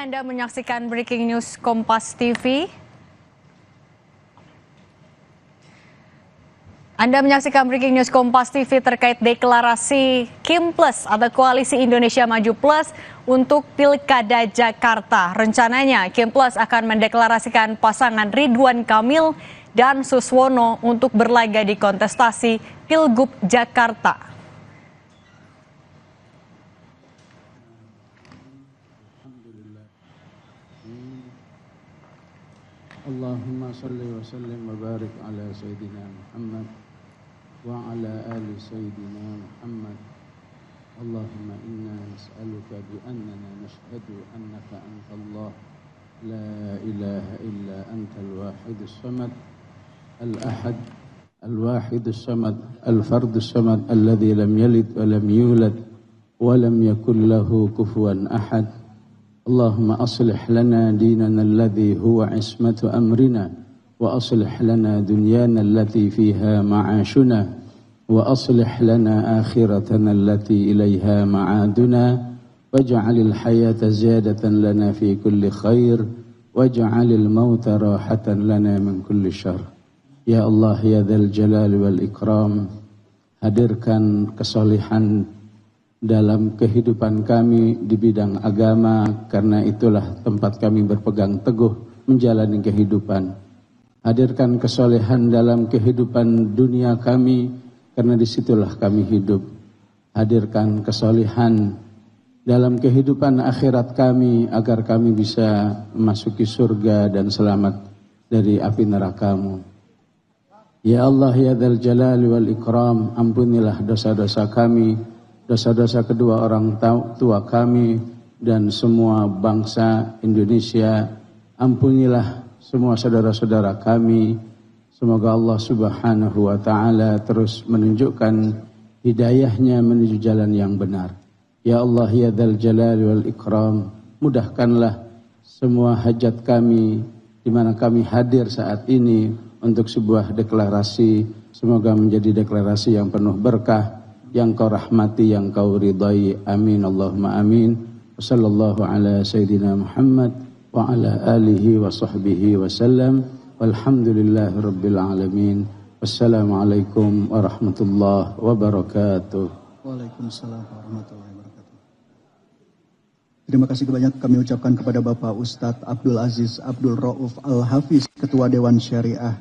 Anda menyaksikan Breaking News Kompas TV. Anda menyaksikan Breaking News Kompas TV terkait deklarasi Kim Plus atau Koalisi Indonesia Maju Plus untuk Pilkada Jakarta. Rencananya Kim Plus akan mendeklarasikan pasangan Ridwan Kamil dan Suswono untuk berlaga di kontestasi Pilgub Jakarta. Allahumma salli wa sallim wa barik ala Sayyidina Muhammad wa ala ali Sayyidina Muhammad. Allahumma inna nas'aluka bi annana nashhadu annaka antallah la ilaha illa antal wahidus samad al-ahad al-wahidus samad al-fardus samad alladhi lam yalid wa lam yulad wa lam yakul lahu kufuwan ahad. Allahumma aslih lana dinana alladhi huwa ismatu amrina wa aslih lana dunyana allati fiha ma'ashuna wa aslih lana akhiratana allati ilayha ma'aduna waj'alil hayata ziyadatan lana fi kulli khair waj'alil mauta rahatan lana min kulli syarr. Ya Allah ya dzal jalali wal ikram, hadirkan kesalihan dalam kehidupan kami di bidang agama, karena itulah tempat kami berpegang teguh menjalani kehidupan. Hadirkan kesolehan dalam kehidupan dunia kami, karena disitulah kami hidup. Hadirkan kesolehan dalam kehidupan akhirat kami, agar kami bisa memasuki surga dan selamat dari api neraka-Mu. Ya Allah ya dzal jalali wal ikram, ampunilah dosa-dosa kami, dosa-dosa kedua orang tua kami dan semua bangsa Indonesia. Ampunilah semua saudara-saudara kami. Semoga Allah Subhanahu wa ta'ala terus menunjukkan hidayahnya menuju jalan yang benar. Ya Allah ya dzal jalali wal ikram, mudahkanlah semua hajat kami di mana kami hadir saat ini untuk sebuah deklarasi. Semoga menjadi deklarasi yang penuh berkah, yang Kau rahmati, yang Kau ridai. Amin Allahumma amin. Wassallallahu ala Sayyidina Muhammad wa ala alihi wa sahbihi wa sallam. Walhamdulillahi rabbil alamin. Wassalamualaikum warahmatullahi wabarakatuh. Waalaikumsalam warahmatullahi wabarakatuh. Terima kasih banyak kami ucapkan kepada Bapak Ustadz Abdul Aziz Abdul Rauf Al-Hafiz, Ketua Dewan Syariah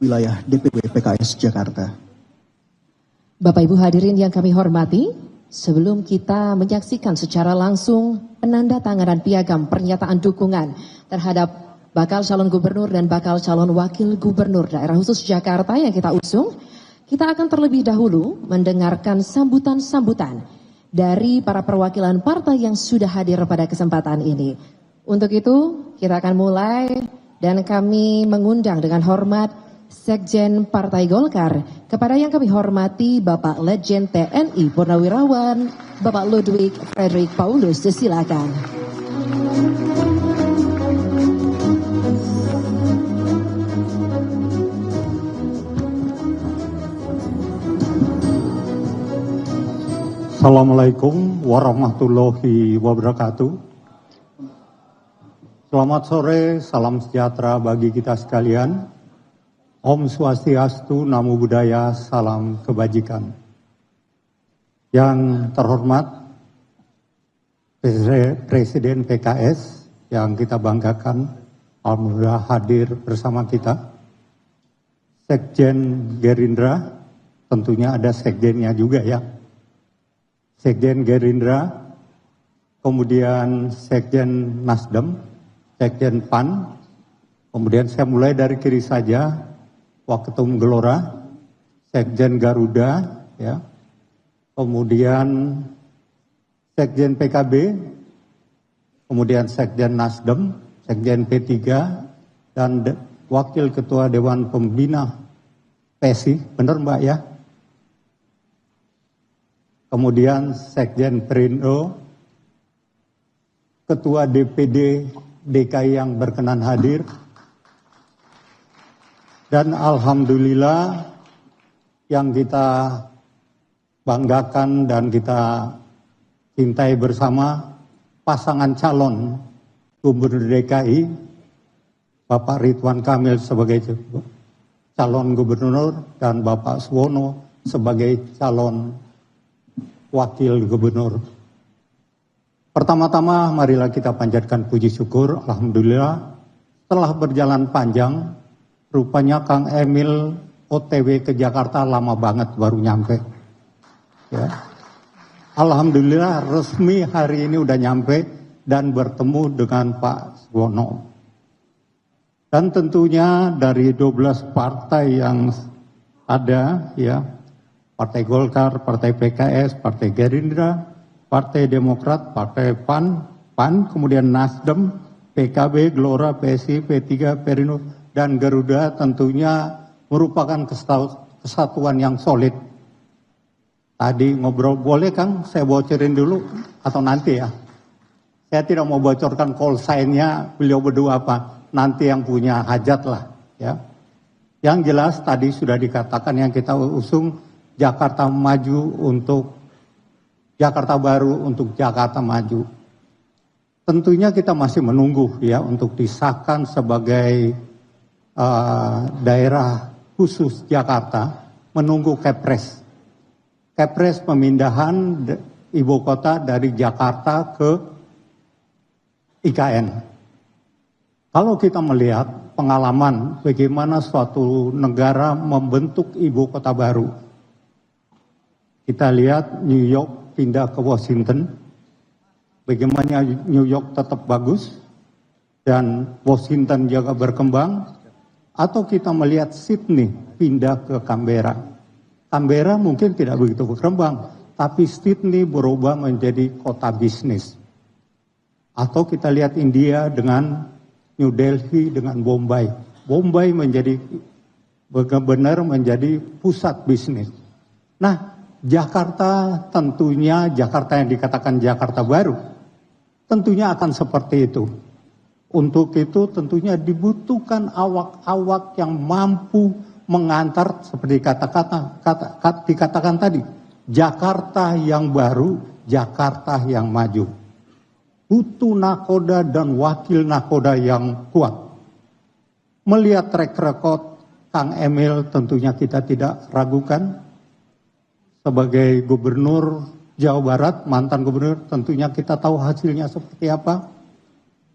Wilayah DPW PKS Jakarta. Bapak Ibu hadirin yang kami hormati, sebelum kita menyaksikan secara langsung penandatanganan piagam pernyataan dukungan terhadap bakal calon gubernur dan bakal calon wakil gubernur daerah khusus Jakarta yang kita usung, kita akan terlebih dahulu mendengarkan sambutan-sambutan dari para perwakilan partai yang sudah hadir pada kesempatan ini. Untuk itu, kita akan mulai dan kami mengundang dengan hormat Sekjen Partai Golkar, kepada yang kami hormati Bapak Legend TNI Purnawirawan, Bapak Ludwig Frederick Paulus, silakan. Assalamualaikum warahmatullahi wabarakatuh. Selamat sore, salam sejahtera bagi kita sekalian. Om Swastiastu, Namo Buddhaya, salam kebajikan. Yang terhormat Presiden PKS yang kita banggakan, alhamdulillah hadir bersama kita. Sekjen Gerindra, tentunya ada sekjennya juga ya. Sekjen Gerindra, kemudian Sekjen Nasdem, Sekjen PAN, kemudian saya mulai dari kiri saja, Waketum Gelora, Sekjen Garuda, ya, kemudian Sekjen PKB, kemudian Sekjen Nasdem, Sekjen P3, dan Wakil Ketua Dewan Pembina PSI, benar Mbak ya? Kemudian Sekjen Perindo, Ketua DPD DKI yang berkenan hadir, dan alhamdulillah yang kita banggakan dan kita cintai bersama, pasangan calon Gubernur DKI, Bapak Ridwan Kamil sebagai calon gubernur dan Bapak Suwono sebagai calon wakil gubernur. Pertama-tama marilah kita panjatkan puji syukur, alhamdulillah setelah berjalan panjang, rupanya Kang Emil OTW ke Jakarta lama banget baru nyampe. Ya. Alhamdulillah resmi hari ini udah nyampe dan bertemu dengan Pak Suwono. Dan tentunya dari 12 partai yang ada, ya, Partai Golkar, Partai PKS, Partai Gerindra, Partai Demokrat, Partai PAN, kemudian Nasdem, PKB, Gelora, PSI, P3, Perindo, dan Garuda tentunya merupakan kesatuan yang solid. Tadi ngobrol, boleh Kang saya bocorin dulu atau nanti ya? Saya tidak mau bocorkan call sign-nya beliau berdua apa, nanti yang punya hajat lah ya. Yang jelas tadi sudah dikatakan yang kita usung Jakarta Maju untuk Jakarta Baru untuk Jakarta Maju. Tentunya kita masih menunggu ya untuk disahkan sebagai daerah khusus Jakarta, menunggu Kepres. Kepres pemindahan ibu kota dari Jakarta ke IKN. Kalau kita melihat pengalaman bagaimana suatu negara membentuk ibu kota baru, kita lihat New York pindah ke Washington, bagaimana New York tetap bagus dan Washington juga berkembang. Atau kita melihat Sydney pindah ke Canberra. Canberra mungkin tidak begitu berkembang, tapi Sydney berubah menjadi kota bisnis. Atau kita lihat India dengan New Delhi dengan Bombay. Bombay menjadi benar-benar menjadi pusat bisnis. Nah, Jakarta tentunya, Jakarta yang dikatakan Jakarta Baru, tentunya akan seperti itu. Untuk itu tentunya dibutuhkan awak-awak yang mampu mengantar seperti dikatakan tadi, Jakarta yang baru, Jakarta yang maju. Butuh nakoda dan wakil nakoda yang kuat. Melihat track record Kang Emil tentunya kita tidak ragukan. Sebagai gubernur Jawa Barat, mantan gubernur, tentunya kita tahu hasilnya seperti apa.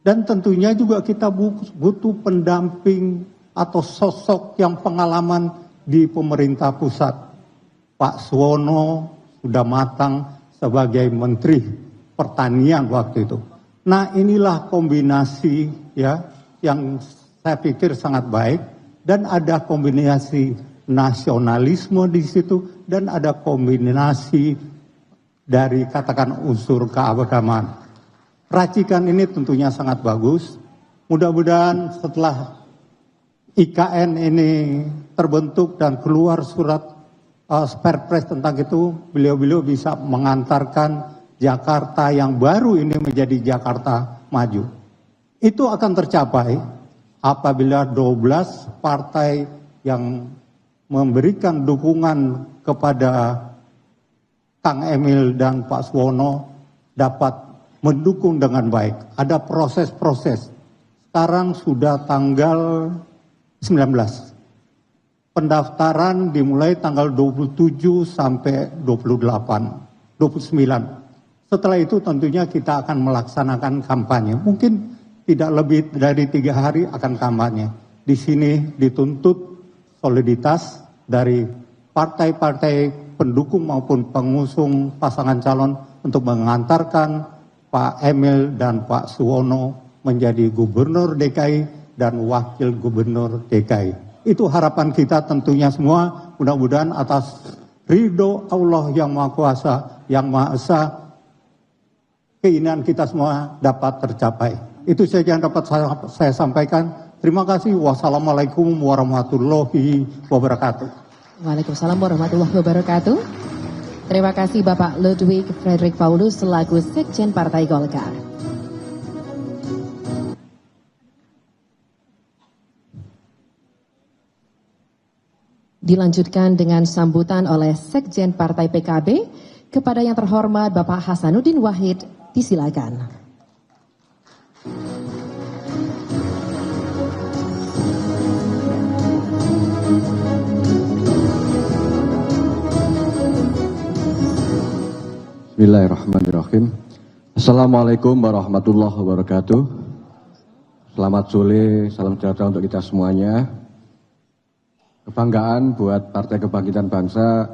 Dan tentunya juga kita butuh pendamping atau sosok yang pengalaman di pemerintah pusat. Pak Suwono sudah matang sebagai Menteri Pertanian waktu itu. Nah, inilah kombinasi ya yang saya pikir sangat baik, dan ada kombinasi nasionalisme di situ dan ada kombinasi dari katakan unsur keagamaan. Racikan ini tentunya sangat bagus. Mudah-mudahan setelah IKN ini terbentuk dan keluar surat Perpres tentang itu, beliau-beliau bisa mengantarkan Jakarta yang baru ini menjadi Jakarta Maju. Itu akan tercapai apabila 12 partai yang memberikan dukungan kepada Kang Emil dan Pak Suwono dapat mendukung dengan baik. Ada proses-proses. Sekarang sudah tanggal 19. Pendaftaran dimulai tanggal 27 sampai 29. Setelah itu tentunya kita akan melaksanakan kampanye. Mungkin tidak lebih dari 3 hari akan kampanye. Di sini dituntut soliditas dari partai-partai pendukung maupun pengusung pasangan calon untuk mengantarkan Pak Emil dan Pak Suwono menjadi gubernur DKI dan wakil gubernur DKI. Itu harapan kita tentunya semua, mudah-mudahan atas ridho Allah yang Maha Kuasa, yang Maha Esa, keinginan kita semua dapat tercapai. Itu saja yang dapat saya sampaikan. Terima kasih. Wassalamualaikum warahmatullahi wabarakatuh. Waalaikumsalam warahmatullahi wabarakatuh. Terima kasih Bapak Ludwig Frederick Paulus selaku Sekjen Partai Golkar. Dilanjutkan dengan sambutan oleh Sekjen Partai PKB kepada yang terhormat Bapak Hasanuddin Wahid, disilakan. Bismillahirrahmanirrahim. Assalamualaikum warahmatullahi wabarakatuh. Selamat sore, salam sejahtera untuk kita semuanya. Kebanggaan buat Partai Kebangkitan Bangsa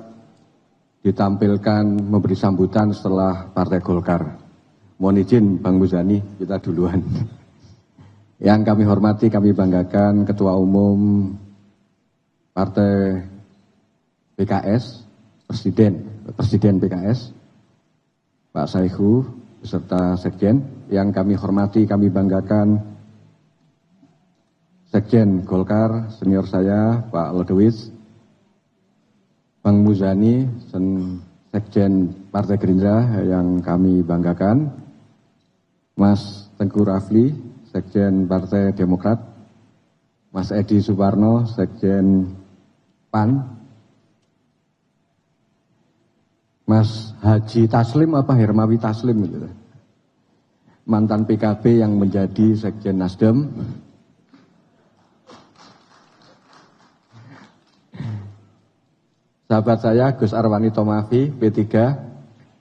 ditampilkan memberi sambutan setelah Partai Golkar. Mohon izin Bang Muzani, kita duluan. Yang kami hormati, kami banggakan Ketua Umum Partai PKS, Presiden PKS, Pak Saihu, beserta Sekjen. Yang kami hormati, kami banggakan Sekjen Golkar, senior saya, Pak Lodewis, Bang Muzani, Sekjen Partai Gerindra yang kami banggakan, Mas Tengku Rafli, Sekjen Partai Demokrat, Mas Edi Suparno, Sekjen PAN, Mas Haji Taslim apa Hermawi Taslim gitu, mantan PKB yang menjadi Sekjen Nasdem, sahabat saya Gus Arwani Tomafi P3,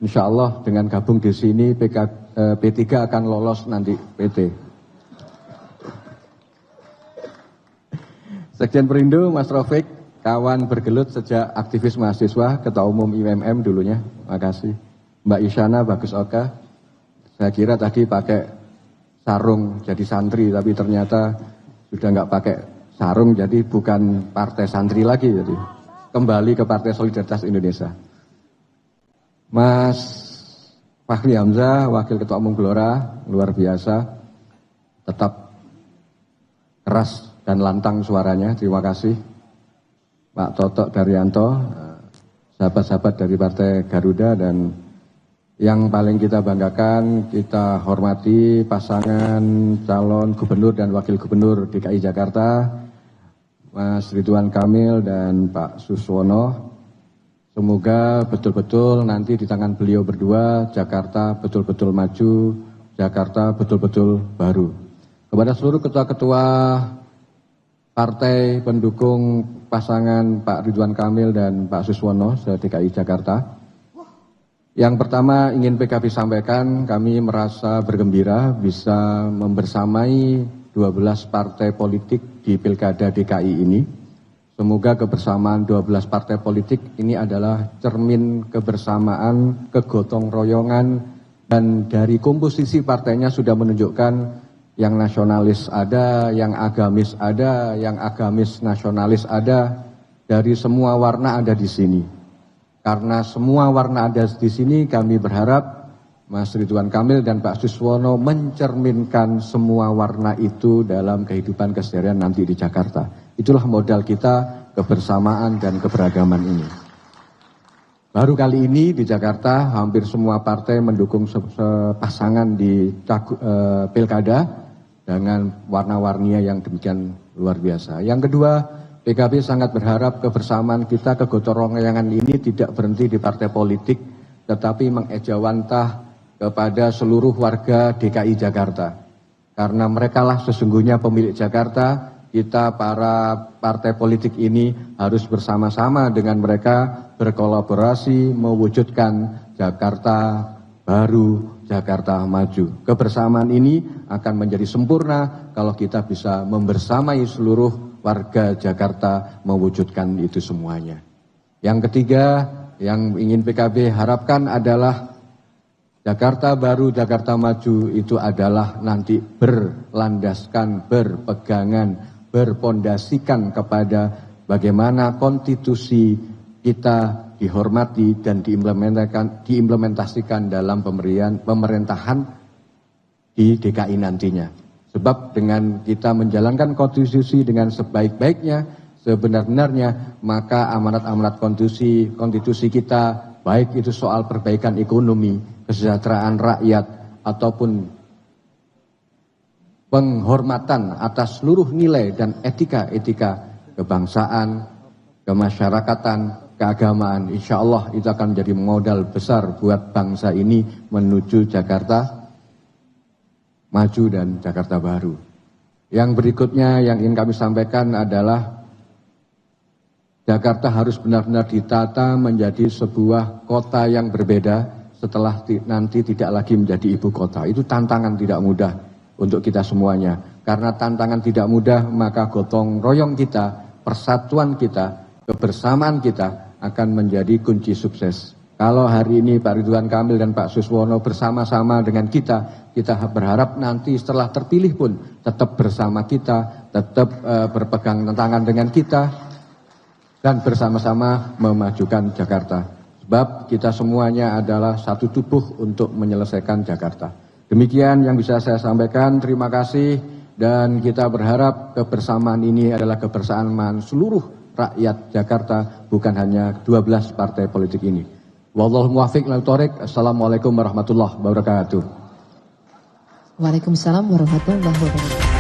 insya Allah dengan gabung di sini P3 akan lolos nanti PT. Sekjen Perindo Mas Rafiq, kawan bergelut sejak aktivis mahasiswa, Ketua Umum IMM dulunya, makasih. Mbak Isyana Bagus Oka, saya kira tadi pakai sarung jadi santri, tapi ternyata sudah nggak pakai sarung, jadi bukan partai santri lagi, jadi kembali ke Partai Solidaritas Indonesia. Mas Fahri Hamzah, Wakil Ketua Umum Gelora, luar biasa, tetap keras dan lantang suaranya, terima kasih. Pak Totok Daryanto, sahabat-sahabat dari Partai Garuda, dan yang paling kita banggakan, kita hormati pasangan calon gubernur dan wakil gubernur DKI Jakarta, Mas Ridwan Kamil dan Pak Suswono. Semoga betul-betul nanti di tangan beliau berdua, Jakarta betul-betul maju, Jakarta betul-betul baru. Kepada seluruh ketua-ketua partai pendukung pasangan Pak Ridwan Kamil dan Pak Suswono se-DKI Jakarta. Yang pertama ingin PKB sampaikan, kami merasa bergembira bisa membersamai 12 partai politik di Pilkada DKI ini. Semoga kebersamaan 12 partai politik ini adalah cermin kebersamaan, kegotong royongan, dan dari komposisi partainya sudah menunjukkan yang nasionalis ada, yang agamis ada, yang agamis nasionalis ada, dari semua warna ada di sini. Karena semua warna ada di sini, kami berharap Mas Ridwan Kamil dan Pak Suswono mencerminkan semua warna itu dalam kehidupan keseharian nanti di Jakarta. Itulah modal kita, kebersamaan dan keberagaman ini. Baru kali ini di Jakarta hampir semua partai mendukung pasangan di Pilkada dengan warna-warninya yang demikian luar biasa. Yang kedua, PKB sangat berharap kebersamaan kita, kegotong royongan ini tidak berhenti di partai politik, tetapi mengejawantah kepada seluruh warga DKI Jakarta. Karena merekalah sesungguhnya pemilik Jakarta, kita para partai politik ini harus bersama-sama dengan mereka berkolaborasi mewujudkan Jakarta baru, Jakarta maju. Kebersamaan ini akan menjadi sempurna kalau kita bisa membersamai seluruh warga Jakarta mewujudkan itu semuanya. Yang ketiga, yang ingin PKB harapkan adalah Jakarta baru, Jakarta maju itu adalah nanti berlandaskan, berpegangan, berpondasikan kepada bagaimana konstitusi kita dihormati dan diimplementasikan dalam pemerintahan di DKI nantinya. Sebab dengan kita menjalankan konstitusi dengan sebaik-baiknya, sebenar-benarnya, maka amanat-amanat konstitusi kita, baik itu soal perbaikan ekonomi, kesejahteraan rakyat, ataupun penghormatan atas seluruh nilai dan etika-etika kebangsaan, kemasyarakatan, keagamaan, insya Allah itu akan menjadi modal besar buat bangsa ini menuju Jakarta maju dan Jakarta baru. Yang berikutnya yang ingin kami sampaikan adalah Jakarta harus benar-benar ditata menjadi sebuah kota yang berbeda, setelah nanti tidak lagi menjadi ibu kota. Itu tantangan tidak mudah untuk kita semuanya. Karena tantangan tidak mudah, maka gotong royong kita, persatuan kita, kebersamaan kita akan menjadi kunci sukses. Kalau hari ini Pak Ridwan Kamil dan Pak Suswono bersama-sama dengan kita berharap nanti setelah terpilih pun tetap bersama kita, tetap berpegang tangan dengan kita, dan bersama-sama memajukan Jakarta. Sebab kita semuanya adalah satu tubuh untuk menyelesaikan Jakarta. Demikian yang bisa saya sampaikan, terima kasih. Dan kita berharap kebersamaan ini adalah kebersamaan seluruh rakyat Jakarta, bukan hanya 12 partai politik ini. Wallahu muwaffiq wal thoriq. Assalamualaikum warahmatullahi wabarakatuh. Waalaikumsalam warahmatullahi wabarakatuh.